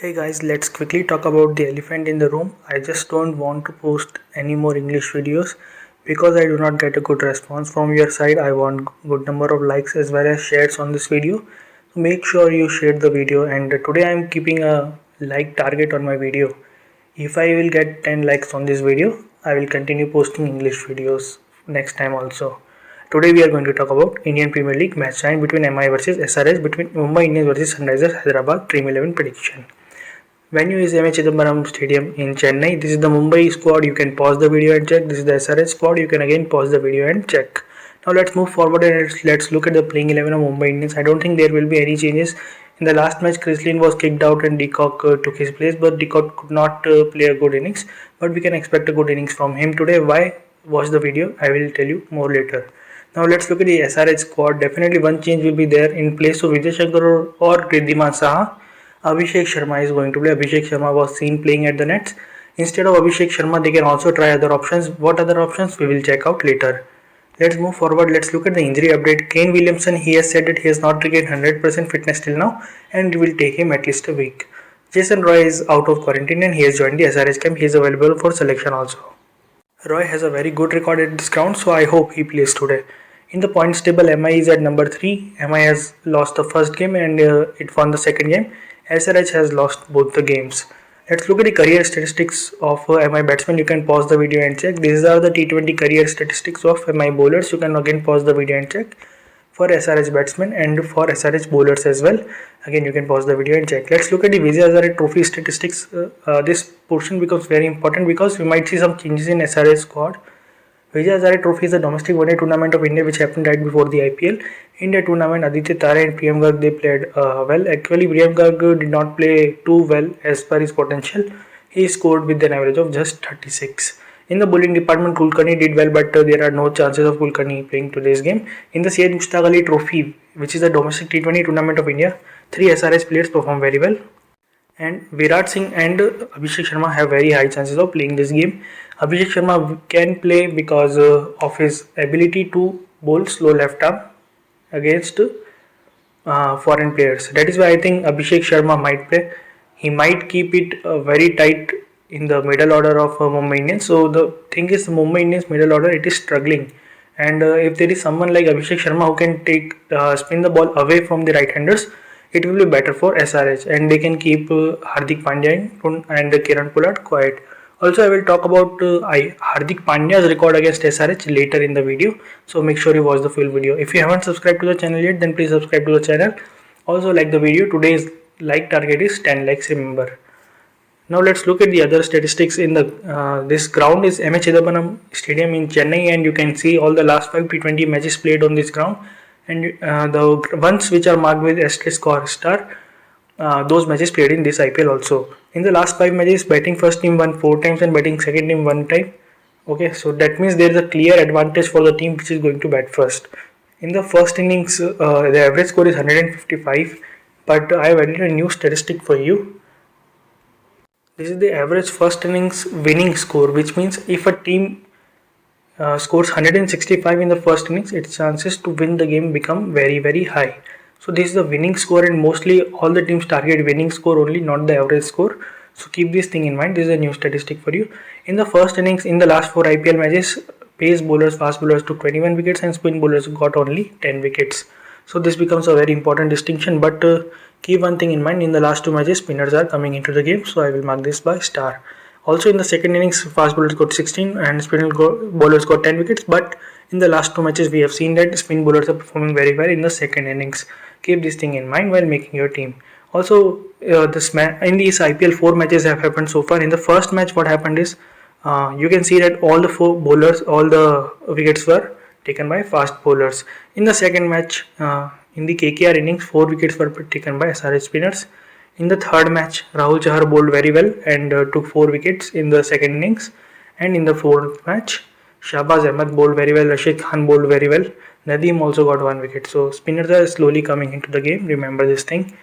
Hey guys, let's quickly talk about the elephant in the room. I just don't want to post any more English videos because I do not get a good response from your side. I want good number of likes as well as shares on this video. So make sure you share the video, and today I am keeping a like target on my video. If I will get 10 likes on this video, I will continue posting English videos next time also. Today we are going to talk about Indian Premier League match 9 between MI versus SRH, between Mumbai Indians versus Sunrisers Hyderabad Dream 11 prediction. Venue is M.A. Chidambaram Stadium in Chennai. This is the Mumbai squad. You can pause the video and check. This is the SRH squad. You can again pause the video and check. Now let's move forward and let's look at the playing 11 of Mumbai Indians. I don't think there will be any changes. In the last match, Chris Lynn was kicked out and Deacock took his place, but Deacock could not play a good innings. But we can expect a good innings from him today. Why? Watch the video. I will tell you more later. Now let's look at the SRH squad. Definitely one change will be there in place of Vijay Shankar or Riddhiman Saha. Abhishek Sharma is going to play. Abhishek Sharma was seen playing at the nets. Instead of Abhishek Sharma, they can also try other options. What other options we will check out later. Let's move forward. Let's look at the injury update. Kane Williamson, he has said that he has not regained 100% fitness till now and it will take him at least a week. Jason Roy is out of quarantine and he has joined the SRH camp. He is available for selection also. Roy has a very good record at this ground, so I hope he plays today. In the points table, MI is at number 3. MI has lost the first game and it won the second game. SRH has lost both the games. Let's look at the career statistics of MI batsmen. You can pause the video and check. These are the T20 career statistics of MI bowlers. You can again pause the video and check for SRH batsmen and for SRH bowlers as well. Again, you can pause the video and check. Let's look at the Vijay Hazare Trophy statistics. This portion becomes very important because we might see some changes in SRH squad. Vijay Hazare Trophy is a domestic one-day tournament of India which happened right before the IPL. In that tournament, Aditya Tare and Priyam Garg, they played well. Actually, Priyam Garg did not play too well as per his potential. He scored with an average of just 36. In the bowling department, Kulkarni did well, but there are no chances of Kulkarni playing today's game. In the Syed Mushtaq Ali Trophy, which is a domestic T20 tournament of India, 3 SRH players performed very well. And Virat Singh and Abhishek Sharma have very high chances of playing this game. Abhishek Sharma can play because of his ability to bowl slow left arm against foreign players. That is why I think Abhishek Sharma might play. He might keep it very tight in the middle order of Mumbai Indians. So the thing is, the Mumbai Indians middle order, it is struggling. And if there is someone like Abhishek Sharma who can spin the ball away from the right-handers, it will be better for SRH and they can keep Hardik Pandya and Kiran Pollard quiet. Also, I will talk about Hardik Pandya's record against SRH later in the video. So make sure you watch the full video. If you haven't subscribed to the channel yet, then please subscribe to the channel. Also like the video. Today's like target is 10 likes, remember. Now let's look at the other statistics. In the this ground is M.A. Chidambaram Stadium in Chennai, and you can see all the last 5 T20 matches played on this ground. And the ones which are marked with asterisk or star, those matches played in this IPL also. In the last 5 matches, batting first team won 4 times and batting second team 1 time. Okay, so that means there is a clear advantage for the team which is going to bat first. In the first innings, the average score is 155, but I have added a new statistic for you. This is the average first innings winning score, which means if a team scores 165 in the first innings, its chances to win the game become very high. So this is the winning score, and mostly all the teams target winning score only, not the average score. So keep this thing in mind. This is a new statistic for you. In the first innings, in the last 4 IPL matches, pace bowlers, fast bowlers took 21 wickets and spin bowlers got only 10 wickets. So this becomes a very important distinction, but keep one thing in mind. In the last 2 matches, spinners are coming into the game, so I will mark this by star. Also in the second innings, fast bowlers got 16 and spin bowlers got 10 wickets, but in the last 2 matches we have seen that spin bowlers are performing very well in the second innings. Keep this thing in mind while making your team. Also in these IPL 4 matches have happened so far. In the first match, what happened is you can see that all the 4 bowlers, all the wickets were taken by fast bowlers. In the second match, in the KKR innings, 4 wickets were taken by SRH spinners. In the third match, Rahul Chahar bowled very well and took 4 wickets in the second innings. And in the fourth match, Shahbaz Ahmed bowled very well, Rashid Khan bowled very well, Nadeem also got 1 wicket. So spinners are slowly coming into the game, remember this thing.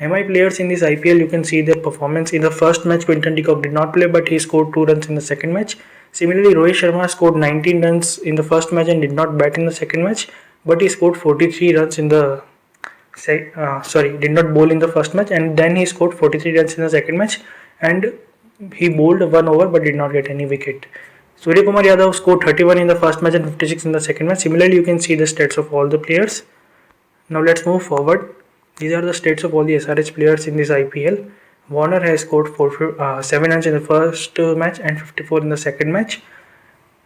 MI players in this IPL, you can see their performance. In the first match, Quinton de Kock did not play, but he scored 2 runs in the second match. Similarly, Rohit Sharma scored 19 runs in the first match and did not bat in the second match, but he scored 43 runs in the did not bowl in the first match, and then he scored 43 runs in the second match, and he bowled 1 over but did not get any wicket. Surya Kumar Yadav scored 31 in the first match and 56 in the second match. Similarly, you can see the stats of all the players. Now let's move forward. These are the stats of all the SRH players in this IPL. Warner has scored 7 runs in the first match and 54 in the second match.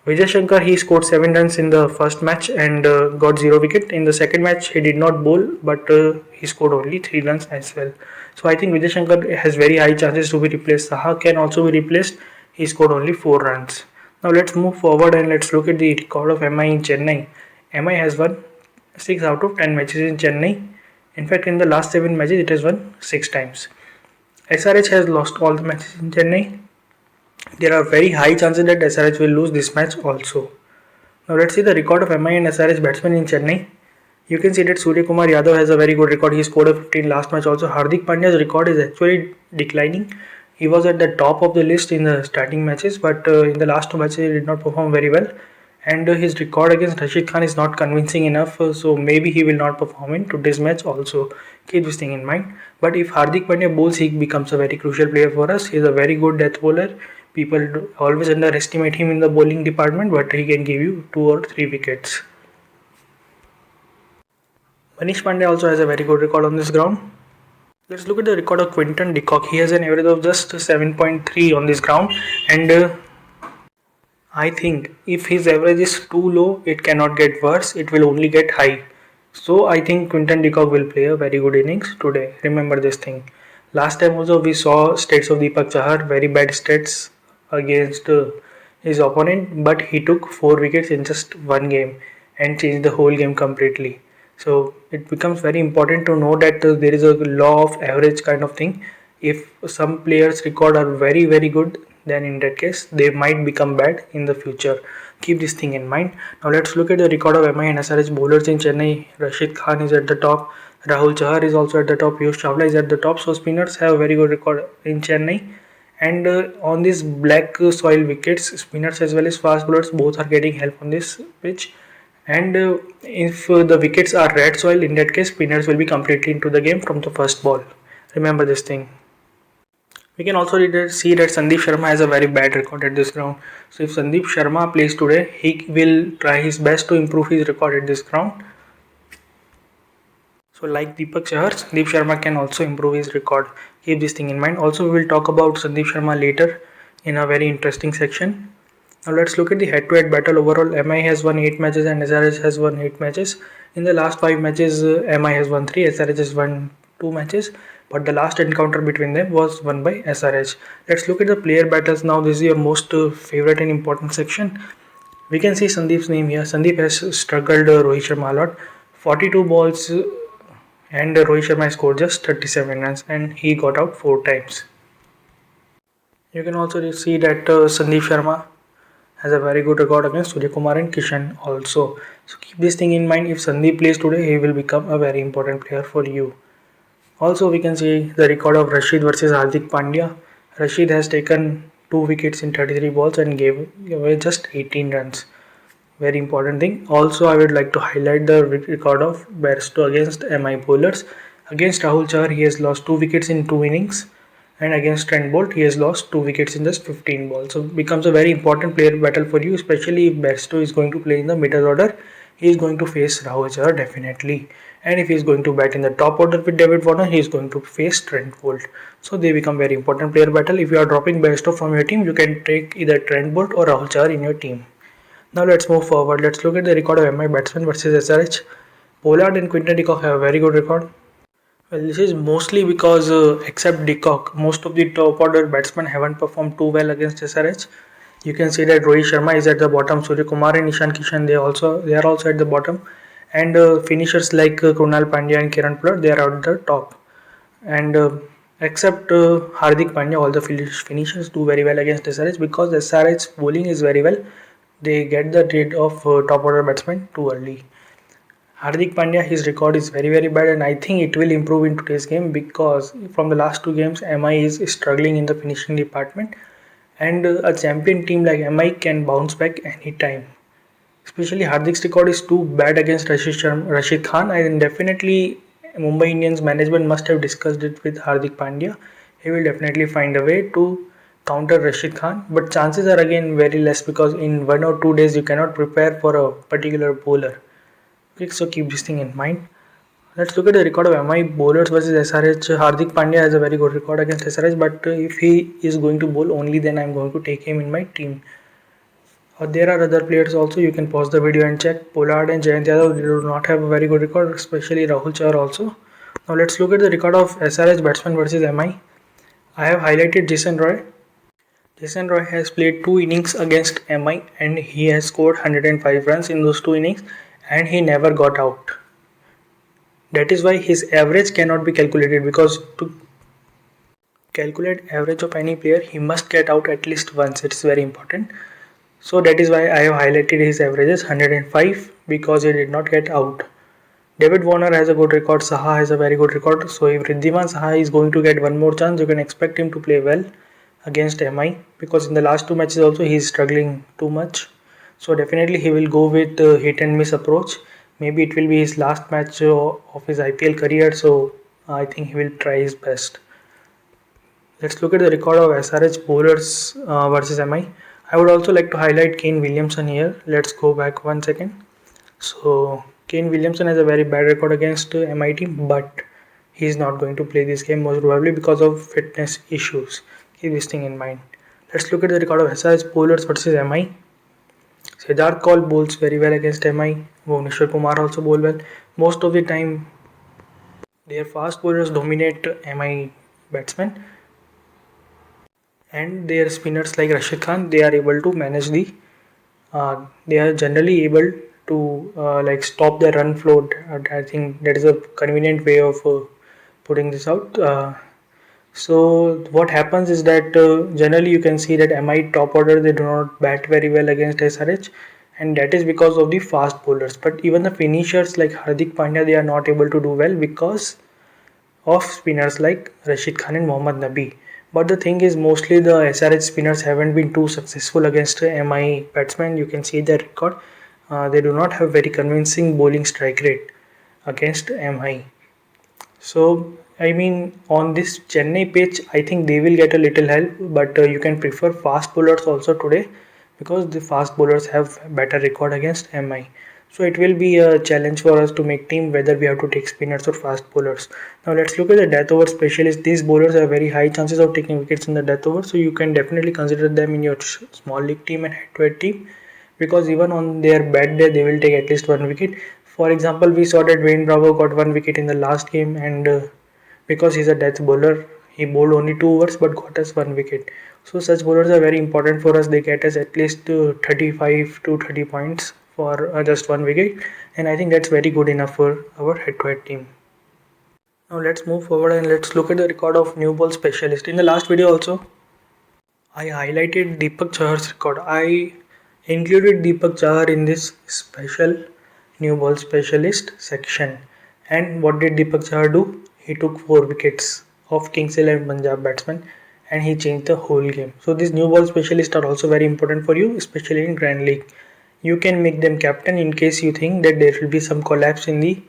Vijay Shankar, he scored 7 runs in the first match and got 0 wicket. In the second match, he did not bowl, but he scored only 3 runs as well. So I think Vijay Shankar has very high chances to be replaced. Saha can also be replaced. He scored only 4 runs. Now let's move forward and let's look at the record of MI in Chennai. MI has won 6 out of 10 matches in Chennai. In fact, in the last 7 matches, it has won 6 times. SRH has lost all the matches in Chennai. There are very high chances that SRH will lose this match also. Now let's see the record of MI and SRH batsmen in Chennai. You can see that Surya Kumar Yadav has a very good record. He scored a 15 last match also. Hardik Pandya's record is actually declining. He was at the top of the list in the starting matches, but in the last 2 matches he did not perform very well. And his record against Rashid Khan is not convincing enough, so maybe he will not perform in today's match also. Keep this thing in mind. But if Hardik Pandya bowls, he becomes a very crucial player for us. He is a very good death bowler. People always underestimate him in the bowling department, but he can give you 2 or 3 wickets. Manish Pandey also has a very good record on this ground. Let's look at the record of Quinton de Kock. He has an average of just 7.3 on this ground, and I think if his average is too low, it cannot get worse, it will only get high. So I think Quinton de Kock will play a very good innings today. Remember this thing. Last time also we saw stats of Deepak Chahar, very bad stats against his opponent, but he took 4 wickets in just 1 game and changed the whole game completely. So it becomes very important to know that there is a law of average kind of thing. If some players' record are very good, then in that case they might become bad in the future. Keep this thing in mind. Now let's look at the record of MI and SRH bowlers in Chennai. Rashid Khan is at the top. Rahul Chahar is also at the top. Piyush Chawla is at the top. So spinners have a very good record in Chennai. And on these black soil wickets, spinners as well as fast bowlers both are getting help on this pitch. And if the wickets are red soil, in that case spinners will be completely into the game from the first ball. Remember this thing. We can also see that Sandeep Sharma has a very bad record at this ground. So if Sandeep Sharma plays today, he will try his best to improve his record at this ground. So like Deepak Chahar, Sandeep Sharma can also improve his record. Keep this thing in mind. Also we will talk about Sandeep Sharma later in a very interesting section. Now let's look at the head-to-head battle. Overall, MI has won 8 matches and SRH has won 8 matches. In the last 5 matches, MI has won 3, SRH has won 2 matches. But the last encounter between them was won by SRH. Let's look at the player battles now. This is your most favorite and important section. We can see Sandeep's name here. Sandeep has struggled Rohit Sharma a lot. 42 balls and Rohit Sharma scored just 37 runs and he got out 4 times. You can also see that Sandeep Sharma has a very good record against Surya Kumar and Kishan also. So keep this thing in mind. If Sandeep plays today, he will become a very important player for you. Also, we can see the record of Rashid versus Hardik Pandya. Rashid has taken 2 wickets in 33 balls and gave away just 18 runs. Very important thing. Also, I would like to highlight the record of Bairstow against MI bowlers. Against Rahul Chahar, he has lost 2 wickets in 2 innings. And against Trent Bolt, he has lost 2 wickets in just 15 balls. So, it becomes a very important player battle for you, especially if Bairstow is going to play in the middle order. He is going to face Rahul Chahar definitely. And if he is going to bat in the top order with David Warner, he is going to face Trent Bolt. So they become very important player battle. If you are dropping Bairstow from your team, you can take either Trent Bolt or Rahul Chahar in your team. Now let's move forward. Let's look at the record of MI batsmen versus SRH. Pollard and Quinton de Kock have a very good record. Well, this is mostly because except de Kock, most of the top order batsmen haven't performed too well against SRH. You can see that Rohit Sharma is at the bottom. Surya Kumar and Ishan Kishan they are also at the bottom. And finishers like Krunal Pandya and Kiran Pollard, they are at the top. And except Hardik Pandya, all the finishers do very well against SRH because SRH's bowling is very well. They get the rid of top order batsmen too early. Hardik Pandya, his record is very bad and I think it will improve in today's game because from the last 2 games, MI is struggling in the finishing department. And a champion team like MI can bounce back anytime. Especially Hardik's record is too bad against Rashid Khan, and definitely Mumbai Indians management must have discussed it with Hardik Pandya. He will definitely find a way to counter Rashid Khan, but chances are again very less because in 1 or 2 days you cannot prepare for a particular bowler. Okay, so keep this thing in mind. Let's look at the record of MI bowlers versus SRH. Hardik Pandya has a very good record against SRH, but if he is going to bowl only, then I'm going to take him in my team. There are other players also. You can pause the video and check. Pollard and Jayant Yadav do not have a very good record, especially Rahul Chahar also. Now let's look at the record of SRH batsman versus MI. I have highlighted Jason Roy. Jason Roy has played 2 innings against MI and he has scored 105 runs in those 2 innings and he never got out. That is why his average cannot be calculated, because to calculate average of any player he must get out at least once. It is very important. So that is why I have highlighted his averages 105, because he did not get out. David Warner has a good record. Saha has a very good record. So if Riddhiman Saha is going to get one more chance, you can expect him to play well against MI, because in the last 2 matches also he is struggling too much. So definitely he will go with hit and miss approach. Maybe it will be his last match of his IPL career, so I think he will try his best. Let's look at the record of SRH bowlers versus MI. I would also like to highlight Kane Williamson here. Let's go back 1 second. So Kane Williamson has a very bad record against MI team, but he is not going to play this game most probably because of fitness issues. Keep this thing in mind. Let's look at the record of SRH bowlers versus MI. Siddharth Kaul bowls very well against MI. Bhuvneshwar Kumar also bowl well. Most of the time their fast bowlers dominate MI batsmen, and their spinners like Rashid Khan, they are able to manage they are generally able to stop the run float. I think that is a convenient way of putting this out. So what happens is that generally you can see that MI top order, they do not bat very well against SRH, and that is because of the fast bowlers. But even the finishers like Hardik Pandya, they are not able to do well because of spinners like Rashid Khan and Mohammad Nabi. But the thing is, mostly the SRH spinners haven't been too successful against MI batsmen. You can see their record. They do not have very convincing bowling strike rate against MI. So I mean, on this Chennai pitch, I think they will get a little help, but you can prefer fast bowlers also today, because the fast bowlers have better record against MI. So it will be a challenge for us to make team whether we have to take spinners or fast bowlers. Now let's look at the death over specialists. These bowlers have very high chances of taking wickets in the death over, so you can definitely consider them in your small league team and head-to-head team, because even on their bad day they will take at least 1 wicket. For example, we saw that Dwayne Bravo got 1 wicket in the last game, and because he's a death bowler, he bowled only 2 overs but got us 1 wicket. So such bowlers are very important for us. They get us at least 35 to 30 points for just 1 wicket, and I think that's very good enough for our head-to-head team. Now let's move forward and let's look at the record of new ball specialist. In the last video also, I highlighted Deepak Chahar's record. I included Deepak Chahar in this special new ball specialist section. And what did Deepak Chahar do? He took 4 wickets of Kings 11 Punjab batsmen and he changed the whole game. So these new ball specialists are also very important for you, especially in Grand League. You can make them captain in case you think that there will be some collapse in the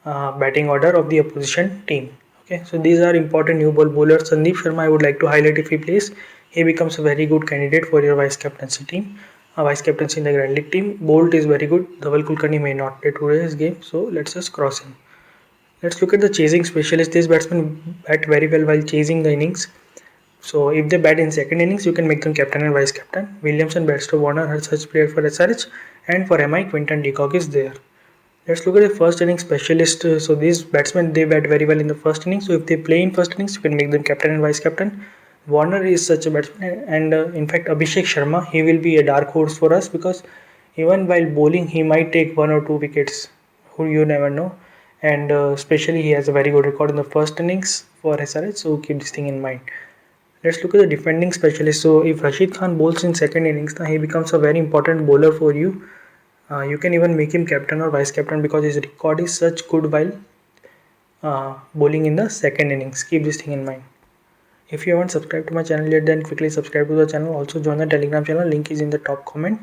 batting order of the opposition team. Okay, so these are important new ball bowlers. Sandeep Sharma, I would like to highlight. If he plays, he becomes a very good candidate for your vice captaincy team. Vice captaincy in the Grand League team. Bolt is very good. Dhaval Kulkarni may not play today's game, so let's just cross him. Let's look at the chasing specialist. These batsmen bat very well while chasing the innings. So if they bat in second innings, you can make them captain and vice captain. Williamson, Bairstow, Warner are such player for SRH, and for MI, Quinton de Kock is there. Let's look at the first inning specialist. So these batsmen, they bat very well in the first inning. So if they play in first innings, you can make them captain and vice captain. Warner is such a batsman, and in fact Abhishek Sharma, he will be a dark horse for us, because even while bowling he might take 1 or 2 wickets. Who you never know, and especially he has a very good record in the first innings for SRH, so keep this thing in mind. Let's look at the defending specialist. So if Rashid Khan bowls in second innings, he becomes a very important bowler for you. You can even make him captain or vice captain because his record is such good while bowling in the second innings. Keep this thing in mind. If you haven't subscribed to my channel yet, then quickly subscribe to the channel. Also join the Telegram channel. Link is in the top comment.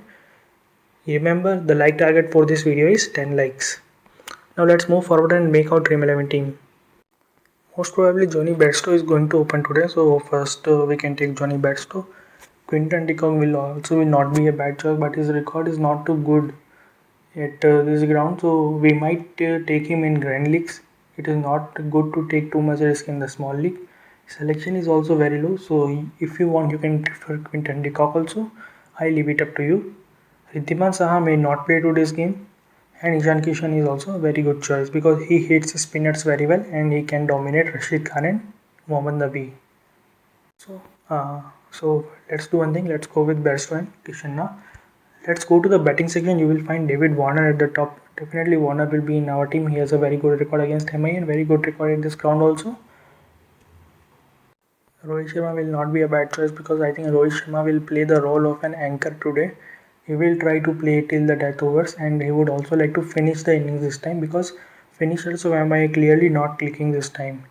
Remember, the like target for this video is 10 likes. Now let's move forward and make our Dream 11 team. Most probably Johnny Bairstow is going to open today, so first we can take Johnny Bairstow. Quinton de Kock will not be a bad choice, but his record is not too good at this ground, so we might take him in grand leagues. It is not good to take too much risk in the small league. Selection is also very low, so if you want you can prefer Quinton de Kock also. I leave it up to you. Riddhiman Saha may not play today's game, and Ishan Kishan is also a very good choice because he hits his spinners very well and he can dominate Rashid Khan and Mohammad Nabi. So let's do one thing. Let's go with Bairstow and Kishan now. Let's go to the batting section. You will find David Warner at the top. Definitely Warner will be in our team. He has a very good record against MI and very good record in this ground also. Rohit Sharma will not be a bad choice because I think Rohit Sharma will play the role of an anchor today. He will try to play till the death overs and he would also like to finish the innings this time because finishers of MI clearly not clicking this time.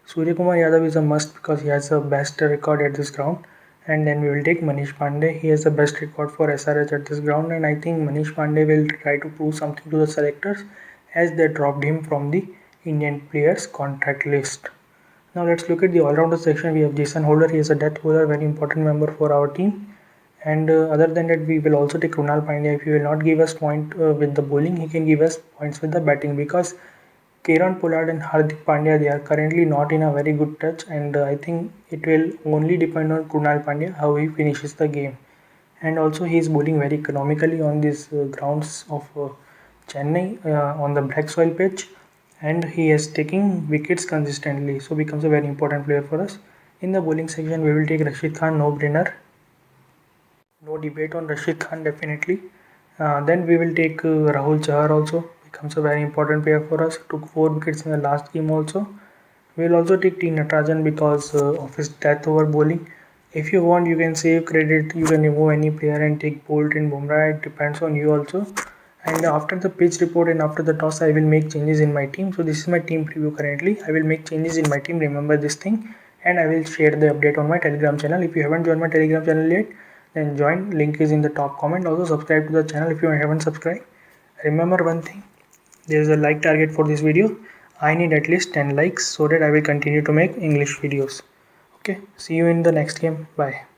Surya Kumar Yadav is a must because he has the best record at this ground. And then we will take Manish Pandey. He has the best record for SRH at this ground and I think Manish Pandey will try to prove something to the selectors as they dropped him from the Indian players contract list. Now let's look at the all-rounder section. We have Jason Holder. He is a death bowler, very important member for our team. And other than that, we will also take Krunal Pandya. If he will not give us point with the bowling, he can give us points with the batting because Kieron Pollard and Hardik Pandya, they are currently not in a very good touch and I think it will only depend on Krunal Pandya how he finishes the game. And also he is bowling very economically on these grounds of Chennai on the black soil pitch and he is taking wickets consistently, so becomes a very important player for us. In the bowling section we will take Rashid Khan, no brainer, no debate on Rashid Khan definitely. Then we will take Rahul Chahar also, becomes a very important player for us, took 4 wickets in the last game also. We will also take T Natarajan because of his death over bowling. If you want you can save credit, you can remove any player and take Bolt and Bumrah, it depends on you also. And after the pitch report and after the toss I will make changes in my team. So this is my team preview currently. I will make changes in my team, remember this thing, and I will share the update on my Telegram channel. If you haven't joined my Telegram channel yet, then join, link is in the top comment. Also subscribe to the channel if you haven't subscribed. Remember one thing, there is a like target for this video. I need at least 10 likes so that I will continue to make English videos. Okay, see you in the next game. Bye.